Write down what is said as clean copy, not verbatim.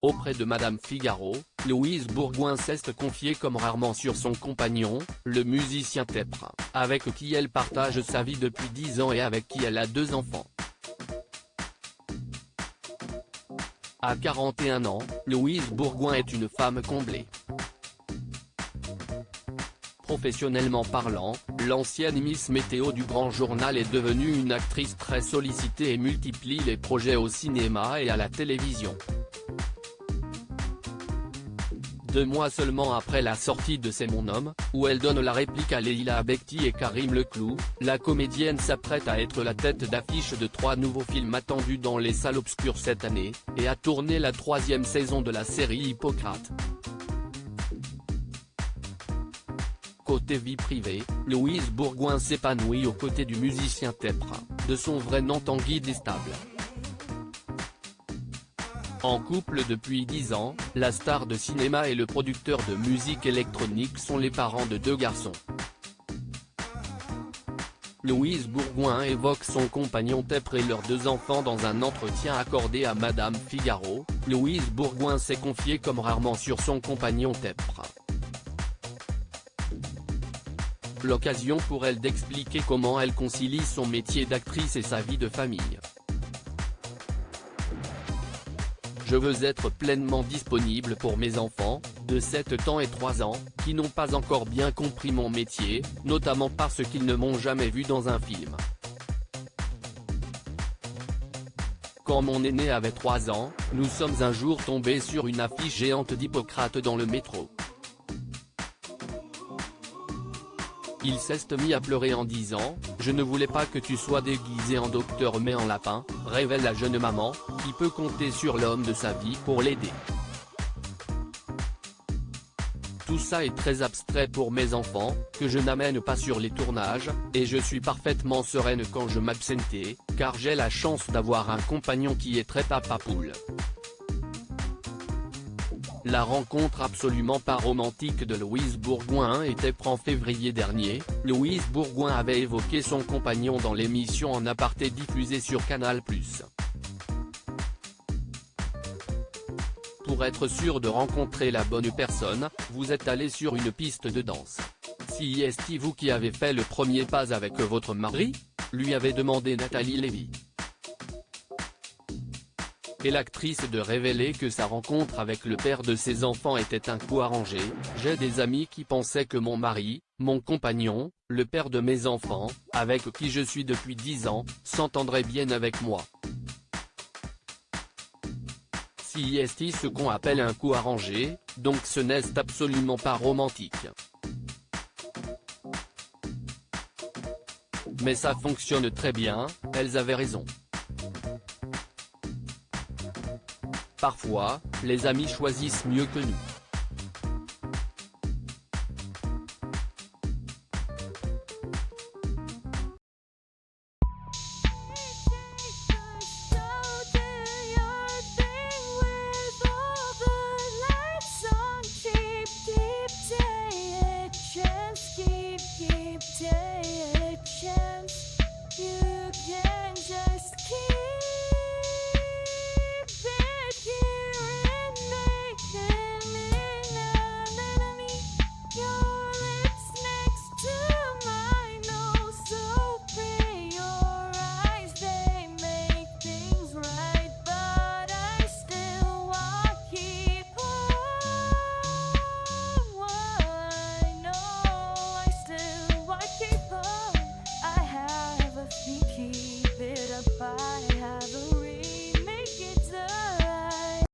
Auprès de Madame Figaro, Louise Bourgoin s'est confiée comme rarement sur son compagnon, le musicien Tepra, avec qui elle partage sa vie depuis 10 ans et avec qui elle a 2 enfants. À 41 ans, Louise Bourgoin est une femme comblée. Professionnellement parlant, l'ancienne Miss Météo du Grand Journal est devenue une actrice très sollicitée et multiplie les projets au cinéma et à la télévision. 2 mois seulement après la sortie de C'est mon homme, où elle donne la réplique à Leïla Bekti et Karim Leclou, la comédienne s'apprête à être la tête d'affiche de 3 nouveaux films attendus dans les salles obscures cette année, et à tourner la 3e saison de la série Hippocrate. Côté vie privée, Louise Bourgoin s'épanouit aux côtés du musicien Tepra, de son vrai nom Tanguy Destable. En couple depuis 10 ans, la star de cinéma et le producteur de musique électronique sont les parents de 2 garçons. Louise Bourgoin évoque son compagnon Tepra et leurs 2 enfants dans un entretien accordé à Madame Figaro. Louise Bourgoin s'est confiée comme rarement sur son compagnon Tepra. L'occasion pour elle d'expliquer comment elle concilie son métier d'actrice et sa vie de famille. Je veux être pleinement disponible pour mes enfants, de 7 ans et 3 ans, qui n'ont pas encore bien compris mon métier, notamment parce qu'ils ne m'ont jamais vu dans un film. Quand mon aîné avait 3 ans, nous sommes un jour tombés sur une affiche géante d'Hippocrate dans le métro. Il s'est mis à pleurer en disant « Je ne voulais pas que tu sois déguisé en docteur mais en lapin », révèle la jeune maman, qui peut compter sur l'homme de sa vie pour l'aider. Tout ça est très abstrait pour mes enfants, que je n'amène pas sur les tournages, et je suis parfaitement sereine quand je m'absentais, car j'ai la chance d'avoir un compagnon qui est très papa poule. La rencontre absolument pas romantique de Louise Bourgoin et Tepra en février dernier. Louise Bourgoin avait évoqué son compagnon dans l'émission En aparté diffusée sur Canal+. Pour être sûr de rencontrer la bonne personne, vous êtes allé sur une piste de danse. Si est-ce vous qui avez fait le premier pas avec votre mari ? Lui avait demandé Nathalie Lévy. Et l'actrice de révéler que sa rencontre avec le père de ses enfants était un coup arrangé. J'ai des amis qui pensaient que mon mari, mon compagnon, le père de mes enfants, avec qui je suis depuis 10 ans, s'entendrait bien avec moi. Si est ce qu'on appelle un coup arrangé, donc ce n'est absolument pas romantique. Mais ça fonctionne très bien, elles avaient raison. Parfois, les amis choisissent mieux que nous.